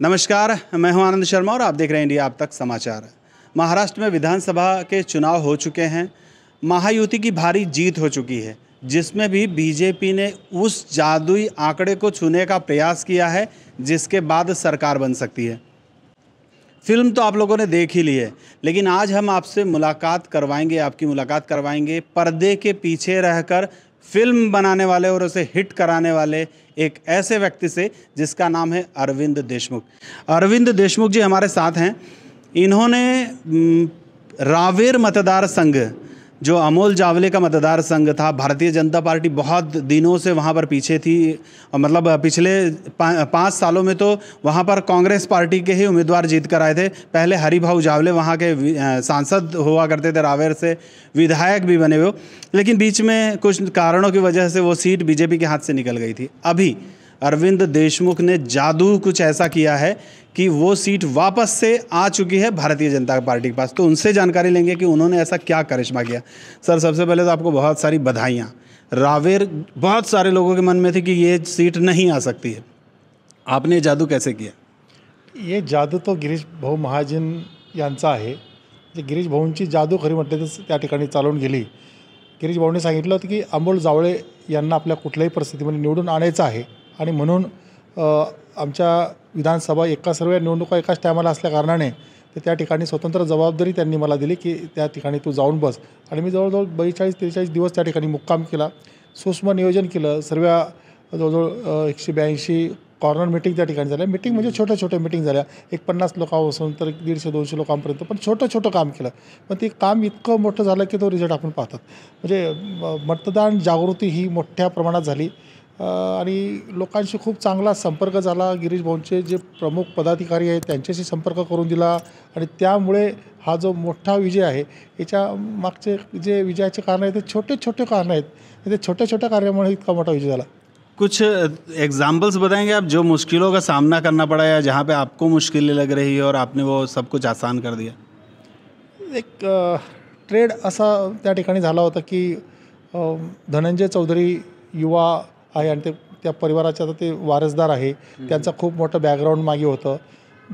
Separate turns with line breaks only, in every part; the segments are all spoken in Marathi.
नमस्कार, मैं हूं आनंद शर्मा और आप देख रहे हैं इंडिया आप तक समाचार। महाराष्ट्र में विधानसभा के चुनाव हो चुके हैं। महायुति की भारी जीत हो चुकी है, जिसमें भी बीजेपी ने उस जादुई आंकड़े को छूने का प्रयास किया है जिसके बाद सरकार बन सकती है। फिल्म तो आप लोगों ने देख ही ली है, लेकिन आज हम आपसे आपकी मुलाकात करवाएंगे पर्दे के पीछे रहकर फिल्म बनाने वाले और उसे हिट कराने वाले एक ऐसे व्यक्ति से जिसका नाम है अरविंद देशमुख। अरविंद देशमुख जी हमारे साथ हैं। इन्होंने रावेर मतदार संघ, जो अमोल जावले का मतदार संघ था, भारतीय जनता पार्टी बहुत दिनों से वहाँ पर पीछे थी, मतलब पिछले 5 सालों में तो वहाँ पर कांग्रेस पार्टी के ही उम्मीदवार जीत कर आए थे। पहले हरिभाऊ जावले वहाँ के सांसद हुआ करते थे, रावेर से विधायक भी बने हुए, लेकिन बीच में कुछ कारणों की वजह से वो सीट बीजेपी के हाथ से निकल गई थी। अभी अरविंद देशमुख ने जादू कुछ ऐसा किया है कि वो सीट वापस से आ चुकी है भारतीय जनता पार्टी के पास। तो उनसे जानकारी लेंगे कि उन्होंने ऐसा क्या करिश्मा किया। सर, सबसे पहले तो आपको बहुत सारी बधाइयाँ। रावेर बहुत सारे लोगों के मन में थी कि ये सीट नहीं आ सकती है, आपने जादू कैसे किया?
ये जादू तो गिरीश भाऊ महाजन यांचा आहे। जे गिरीश भाऊंची जादू खरी म्हटले तर त्या ठिकाणी चालवून गेली। गिरीश भाऊंनी सांगितलं होतं की अमोल जावळे यांना आपल्या कुठल्याही परिस्थितीमध्ये निवडून आणायचं आहे आणि म्हणून आमच्या विधानसभा सर्व निवडणुका एकाच टायमाला असल्या कारणाने ते त्या ठिकाणी स्वतंत्र जबाबदारी त्यांनी मला दिली की त्या ठिकाणी तू जाऊन बस। आणि मी जवळजवळ 42-43 दिवस त्या ठिकाणी मुक्काम केला, सूक्ष्म नियोजन केलं। सर्व जवळजवळ 182 कॉर्नर मीटिंग त्या ठिकाणी झाल्या। मीटिंग म्हणजे छोट्या मीटिंग झाल्या, एक 50 लोकांपासून तर 150-200 लोकांपर्यंत, पण छोटं काम केलं। पण ते काम इतकं मोठं झालं की तो रिझल्ट आपण पाहतात। म्हणजे मतदान जागृती ही मोठ्या प्रमाणात झाली आणि लोकांशी खूप चांगला संपर्क झाला। गिरीश भाऊंचे जे प्रमुख पदाधिकारी आहेत त्यांच्याशी संपर्क करून दिला आणि त्यामुळे हा जो मोठा विजय आहे, याच्या मागचे जे विजयाचे कारण आहेत ते छोटे कारण आहेत। ते छोट्या कार्यामुळे इतका मोठा विजय झाला।
कुछ एग्जाम्पल्स बताएंगे आप, जो मुश्किलों का सामना करना पड़ा या जहाँ पे आपको मुश्किलें लग रही है और आपने वो सब कुछ आसान कर दिया?
एक ट्रेड असा त्या ठिकाणी झाला होता की धनंजय चौधरी युवा आहे आणि ते त्या परिवाराचे आता ते वारसदार आहे। त्यांचा खूप मोठं बॅकग्राऊंड मागे होतं।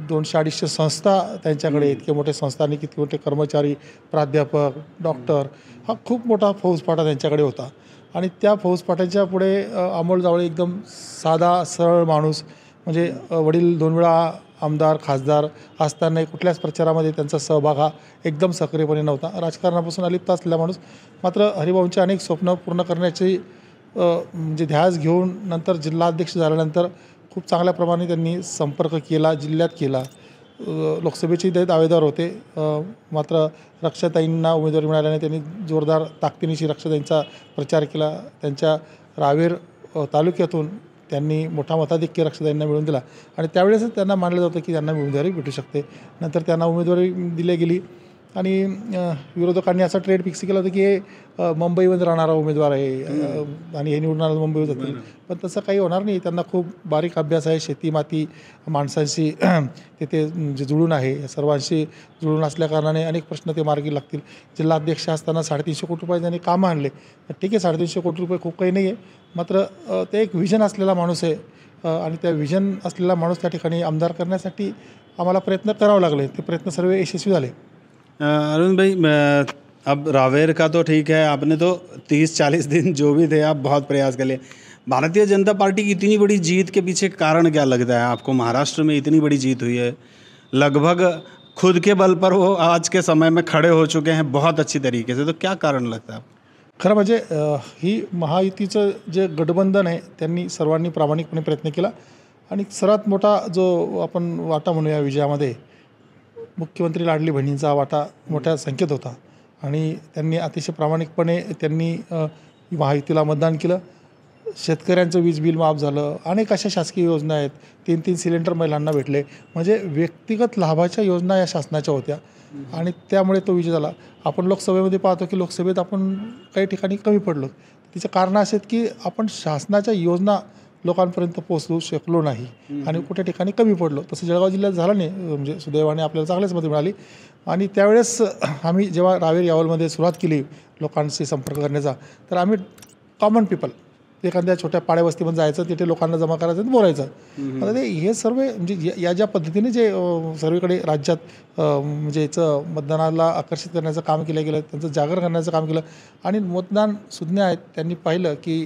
200-250 संस्था त्यांच्याकडे, इतके मोठे संस्थांनी, किती मोठे कर्मचारी, प्राध्यापक, डॉक्टर, हा खूप मोठा फौजफाटा त्यांच्याकडे होता। आणि त्या फौजफाट्याच्या पुढे अमोल जावळे एकदम साधा सरळ माणूस, म्हणजे वडील 2 वेळा आमदार खासदार असताना कुठल्याच प्रचारामध्ये त्यांचा सहभाग हा एकदम सक्रियपणे नव्हता। राजकारणापासून अलिप्त असलेला माणूस, मात्र हरिभाऊंची अनेक स्वप्न पूर्ण करण्याची म्हणजे ध्यास घेऊन नंतर जिल्हाध्यक्ष झाल्यानंतर खूप चांगल्या प्रमाणे त्यांनी संपर्क केला, जिल्ह्यात केला। लोकसभेचे ते दावेदार होते, मात्र रक्षाताईंना उमेदवारी मिळाल्याने त्यांनी जोरदार ताकदीनिशी रक्षाताईंचा प्रचार केला। त्यांच्या रावेर तालुक्यातून त्यांनी मोठा मताधिक्य रक्षाताईंना मिळवून दिला आणि त्यावेळेसच त्यांना मानलं जातं की त्यांना उमेदवारी भेटू शकते। नंतर त्यांना उमेदवारी दिली गेली आणि विरोधकांनी असा ट्रेड फिक्स केला होता की हे मुंबईमध्ये राहणारा उमेदवार आहे आणि हे निवडणार मुंबईवर जातील, पण तसं काही होणार नाही। त्यांना खूप बारीक अभ्यास आहे, शेती माती माणसांशी तिथे जे जुळून आहे, या सर्वांशी जुळून असल्या कारणाने अनेक प्रश्न ते मार्गी लागतील। जिल्हाध्यक्ष असताना 350 कोटी रुपये त्यांनी कामं आणले। ठीक आहे, 350 कोटी रुपये खूप काही नाही आहे, मात्र ते एक व्हिजन असलेला माणूस आहे आणि त्या व्हिजन असलेला माणूस त्या ठिकाणी आमदार करण्यासाठी आम्हाला प्रयत्न करावे लागले। ते प्रयत्न सर्व यशस्वी झाले।
अरुण भाई, अब रावेर का तो ठीक है, आपने तो 30-40 दिन जो भी थे आप बहुत प्रयास कर लिए। भारतीय जनता पार्टी की इतनी बड़ी जीत के पीछे कारण क्या लगता है आपको? महाराष्ट्र में इतनी बड़ी जीत हुई है, लगभग खुद के बल पर वो आज के समय में खड़े हो चुके हैं बहुत अच्छी तरीके से, तो क्या कारण लगता है आपको?
खरं म्हणजे ही महायुतीचं जे गठबंधन आहे त्यांनी सर्वांनी प्रामाणिकपणे प्रयत्न केला आणि सर्वात मोठा जो आपण वाटा म्हणूया विजयामध्ये, मुख्यमंत्री लाडली बहिणींचा वाटा मोठ्या संख्येत होता आणि त्यांनी अतिशय प्रामाणिकपणे त्यांनी महायुतीला मतदान केलं। शेतकऱ्यांचं वीज बिल माफ झालं, अनेक अशा शासकीय योजना आहेत, 3-3 सिलेंडर महिलांना भेटले, म्हणजे व्यक्तिगत लाभाच्या योजना या शासनाच्या होत्या आणि त्यामुळे तो विजय झाला। आपण लोकसभेमध्ये पाहतो की लोकसभेत आपण काही ठिकाणी कमी पडलो, तिचं कारण असे की आपण शासनाच्या योजना लोकांपर्यंत पोहोचू शकलो नाही आणि कुठे ठिकाणी कमी पडलो। तसं जळगाव जिल्ह्यात झालं नाही, म्हणजे सुदैवाने आपल्याला चांगलीच मतं मिळाली आणि त्यावेळेस आम्ही जेव्हा रावेर यावलमध्ये सुरुवात केली लोकांशी संपर्क करण्याचा, तर आम्ही कॉमन पीपल एखाद्या छोट्या पाड्या वस्तीमध्ये जायचं, तिथे लोकांना जमा करायचं आणि बोलायचं. आता ते हे सर्व म्हणजे या ज्या पद्धतीने जे सर्वीकडे राज्यात म्हणजे याचं मतदानाला आकर्षित करण्याचं काम केलं गेलं, त्यांचं जागर करण्याचं काम केलं. आणि मतदान सुज्ञ आहेत, त्यांनी पाहिलं की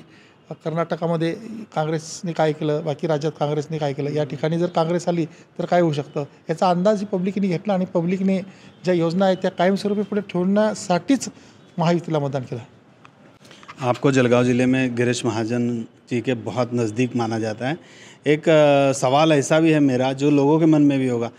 कर्नाटकामध्ये काँग्रेसने काय केलं, बाकी राज्यात काँग्रेसने काय केलं, या ठिकाणी जर काँग्रेस आली तर काय होऊ शकतं, याचा अंदाज ही पब्लिकने घेतला. आणि पब्लिकने ज्या योजना आहेत त्या कायमस्वरूपी पुढे ठेवण्यासाठीच महायुतीला मतदान केलं.
आपको जलगांव ज़िले में गिरीश महाजन जी के बहुत नज़दीक माना जाता है। एक सवाल ऐसा भी है मेरा जो लोगों के मन में भी होगा,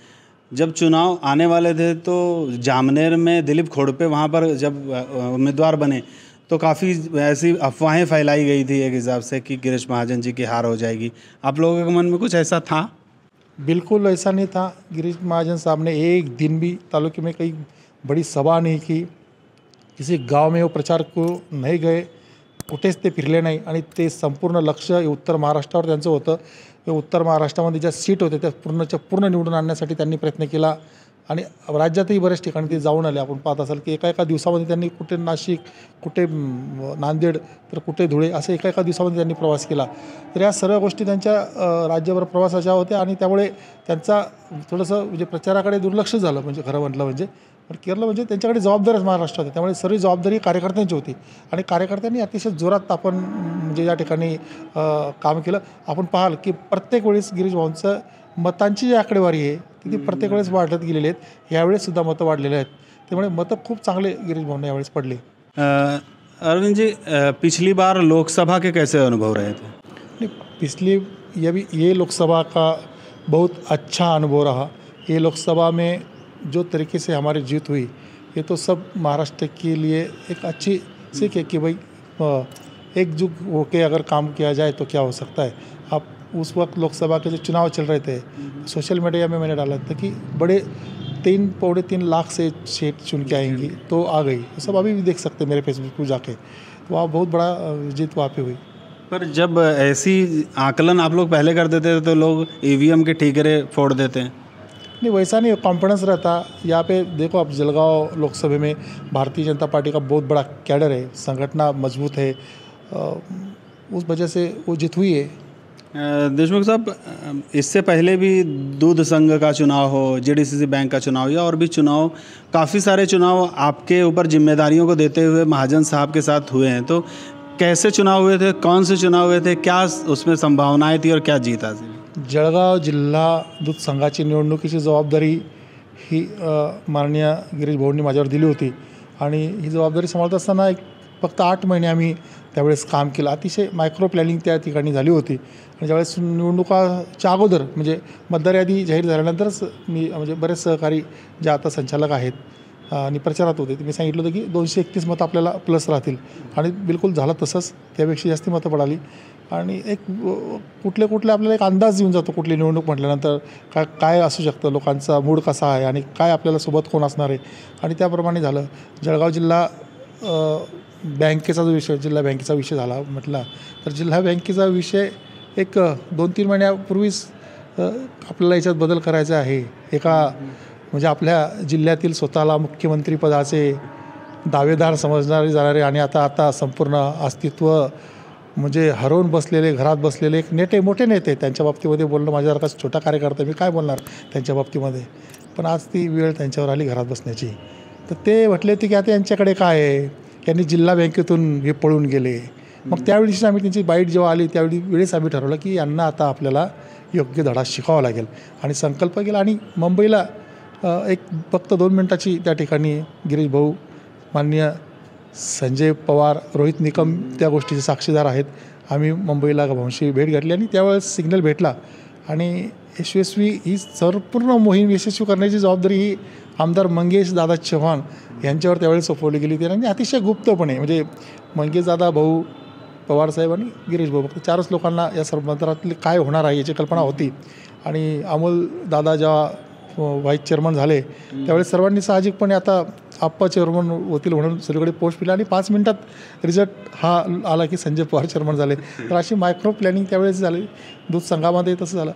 जब चुनाव आने वाले थे तो जामनेर में दिलीप खोड़पे वहाँ पर जब उम्मीदवार बने तो काफ़ी ऐसी अफवाहें फैलाई गई थी एक हिसाब से कि गिरीश महाजन जी की हार हो जाएगी। आप लोगों के मन में कुछ ऐसा था?
बिल्कुल ऐसा नहीं था। गिरीश महाजन साहब ने एक दिन भी तालुके में कई बड़ी सभा नहीं की, किसी गांव में वो प्रचार को नहीं गए, कुठेच ते फिरले नाही. आणि ते संपूर्ण लक्ष उत्तर महाराष्ट्रावर त्यांचं होतं. उत्तर महाराष्ट्रामध्ये ज्या सीट होत्या त्या पूर्णच्या पूर्ण निवडून आणण्यासाठी त्यांनी प्रयत्न केला. आणि राज्यातही बऱ्याच ठिकाणी ते जाऊन आले. आपण पाहत असाल की एका दिवसामध्ये त्यांनी कुठे नाशिक, कुठे नांदेड, तर कुठे धुळे, असं एका दिवसामध्ये त्यांनी प्रवास केला. तर या सर्व गोष्टी त्यांच्या राज्यभर प्रवासाच्या होत्या. आणि त्यामुळे त्यांचा थोडंसं म्हणजे प्रचाराकडे दुर्लक्ष झालं, म्हणजे खरं म्हटलं म्हणजे. पण केरळ म्हणजे त्यांच्याकडे जबाबदारीच महाराष्ट्रात आहे, त्यामुळे सर्व जबाबदारी कार्यकर्त्यांची होती. आणि कार्यकर्त्यांनी अतिशय जोरात आपण म्हणजे या ठिकाणी काम केलं. आपण पाहाल की प्रत्येक वेळेस गिरीश भाऊंचं मतांची जी आकडेवारी आहे ती प्रत्येक वेळेस वाढत गेलेली आहेत. यावेळेस सुद्धा मतं वाढलेले आहेत, त्यामुळे मतं खूप चांगले गिरीश भाऊंना यावेळेस पडले.
अरविंद जी, पिछली बार लोकसभा के कैसे अनुभव रहे थे?
पिछली ये लोकसभा का बहुत अच्छा अनुभव रहा. ये लोकसभा में जो तरीके से हमारी जीत हुई, ये तो सब महाराष्ट्र के लिए एक अच्छी सीख है कि भाई एकजुट होकर अगर काम किया जाए तो क्या हो सकता है. आप उस वक्त लोकसभा के जो चुनाव चल रहे थे, सोशल मीडिया में मैंने डाला था कि बड़े 3-3.5 लाख से सीट चुन के आएंगी, तो आ गई. सब अभी भी देख सकते हैं मेरे फेसबुक पर जाके. तो वहाँ बहुत बड़ा जीत वहाँ पे हुई.
पर जब ऐसी आकलन आप लोग पहले कर देते थे तो लोग ईवीएम के ठीकरे फोड़ देते हैं.
नहीं, वैसा नहीं, कॉन्फिडेंस रहता. यहाँ पे देखो आप जलगांव लोकसभा में भारतीय जनता पार्टी का बहुत बड़ा कैडर है, संगठन मजबूत है, उस वजह से वो जीत हुई है.
देशमुख साहब, इससे पहले भी दूध संघ का चुनाव हो, जेडीसीसी बैंक का चुनाव या और भी चुनाव, काफ़ी सारे चुनाव आपके ऊपर जिम्मेदारियों को देते हुए महाजन साहब के साथ हुए हैं. तो कैसे चुनाव हुए थे, कौन से चुनाव हुए थे, क्या उसमें संभावनाएं थी और क्या जीत हासिल?
जळगाव जिल्हा दूध संघाची निवडणुकीची जबाबदारी ही माननीय गिरीश भाऊंनी माझ्यावर दिली होती. आणि ही जबाबदारी सांभाळत असताना फक्त 8 महिने आम्ही त्यावेळेस काम केलं. अतिशय मायक्रो प्लॅनिंग त्या ठिकाणी झाली होती. आणि ज्यावेळेस निवडणुकाच्या अगोदर म्हणजे मतदार यादी जाहीर झाल्यानंतरच मी म्हणजे बरेच सहकारी जे आता संचालक आहेत आणि प्रचारात होते, ते मी सांगितलं होतं की 231 मतं आपल्याला प्लस राहतील. आणि बिलकुल झालं तसंच, त्यापेक्षा जास्त मतं पडाली. आणि एक कुठले आपल्याला एक अंदाज येऊन जातो कुठली निवडणूक म्हटल्यानंतर काय असू शकतं, लोकांचा मूड कसा आहे आणि काय आपल्याला सोबत कोण असणार आहे. आणि त्याप्रमाणे झालं. जळगाव जिल्हा बँकेचा जो विषय, जिल्हा बँकेचा विषय झाला म्हटला तर जिल्हा बँकेचा विषय एक 2-3 महिन्यापूर्वीच आपल्याला याच्यात बदल करायचा आहे. म्हणजे आपल्या जिल्ह्यातील स्वतःला मुख्यमंत्रीपदाचे दावेदार समजणारे जाणारे आणि आता संपूर्ण अस्तित्व म्हणजे हरवून बसलेले, घरात बसलेले एक मोठे नेते, त्यांच्या बाबतीमध्ये बोलणं माझ्यासारखा छोटा कार्यकर्ता मी काय बोलणार त्यांच्या बाबतीमध्ये. पण आज ती वेळ त्यांच्यावर आली घरात बसण्याची. तर ते म्हटले होते की आता यांच्याकडे काय आहे, यांनी जिल्हा बँकेतून हे पळून गेले. मग त्यावेळेस आम्ही त्यांची बाईट जेव्हा आली त्यावेळेस आम्ही ठरवलं की यांना आता आपल्याला योग्य धडा शिकावा लागेल. आणि संकल्प केला. आणि मुंबईला एक फक्त 2 मिनिटाची त्या ठिकाणी गिरीश भाऊ, माननीय संजय पवार, रोहित निकम त्या गोष्टीचे साक्षीदार आहेत. आम्ही मुंबईला भाऊंशी भेट घेतली आणि त्यावेळेस सिग्नल भेटला. आणि यशस्वी ही संपूर्ण मोहीम यशस्वी करण्याची जबाबदारी ही आमदार मंगेश दादा चव्हाण यांच्यावर त्यावेळेस सोपवली गेली होती. आणि अतिशय गुप्तपणे म्हणजे मंगेश दादा, भाऊ, पवारसाहेब आणि गिरीश भाऊ, फक्त 4च लोकांना या सर्वांतरातली काय होणार आहे याची कल्पना होती. आणि अमोल दादा जेव्हा व्हाईस चेअरमन झाले त्यावेळेस सर्वांनी साहजिकपणे आता आप्पा चेअरमन होतील म्हणून सगळीकडे पोस्ट पिला. आणि 5 मिनिटात रिझल्ट हा आला की संजय पवार चेअरमन झाले. तर अशी मायक्रो प्लॅनिंग त्यावेळेस झाली. दूध संघामध्ये तसं झालं.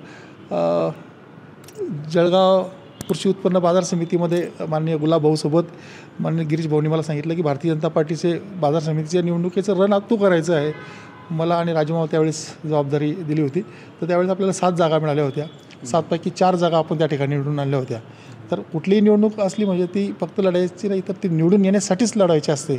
जळगाव कृषी उत्पन्न बाजार समितीमध्ये माननीय गुलाब भाऊसोबत माननीय गिरीश भाऊंनी मला सांगितलं की भारतीय जनता पार्टीचे बाजार समितीच्या निवडणुकीचं रण तू करायचं आहे, मला आणि राजूमामा त्यावेळेस जबाबदारी दिली होती. तर त्यावेळेस आपल्याला 7 जागा मिळाल्या होत्या. 7पैकी 4 जागा आपण त्या ठिकाणी निवडून आणल्या होत्या. तर कुठलीही निवडणूक असली म्हणजे ती फक्त लढायची नाही, तर ती निवडून येण्यासाठीच लढायची असते.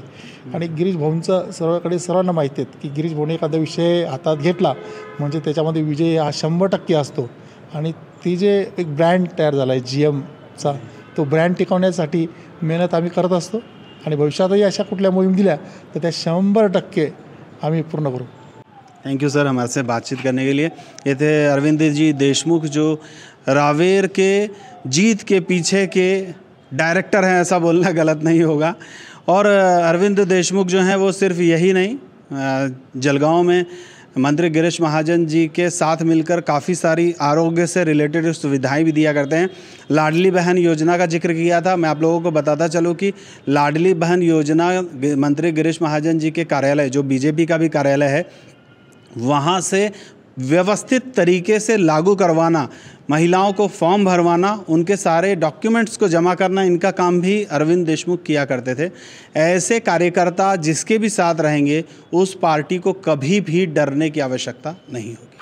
आणि गिरीश भाऊंचं सर्वांना माहिती आहे की गिरीश भाऊने एखादा विषय हातात घेतला म्हणजे त्याच्यामध्ये विजय हा 100% असतो. आणि ती जे एक ब्रँड तयार झाला आहे GMचा, तो ब्रँड टिकवण्यासाठी मेहनत आम्ही करत असतो. आणि भविष्यातही अशा कुठल्या मोहीम दिल्या तर त्या 100% आम्ही पूर्ण करू.
थैंक यू सर हमारे से बातचीत करने के लिए। ये थे अरविंद जी देशमुख जो रावेर के जीत के पीछे के डायरेक्टर हैं, ऐसा बोलना गलत नहीं होगा। और अरविंद देशमुख जो हैं वो सिर्फ यही नहीं, जलगांव में मंत्री गिरीश महाजन जी के साथ मिलकर काफ़ी सारी आरोग्य से रिलेटेड सुविधाएं भी दिया करते हैं। लाडली बहन योजना का जिक्र किया था, मैं आप लोगों को बताता चलूं कि लाडली बहन योजना मंत्री गिरीश महाजन जी के कार्यालय, जो बीजेपी का भी कार्यालय है, वहाँ से व्यवस्थित तरीके से लागू करवाना, महिलाओं को फॉर्म भरवाना, उनके सारे डॉक्यूमेंट्स को जमा करना, इनका काम भी अरविंद देशमुख किया करते थे। ऐसे कार्यकर्ता जिसके भी साथ रहेंगे उस पार्टी को कभी भी डरने की आवश्यकता नहीं होगी।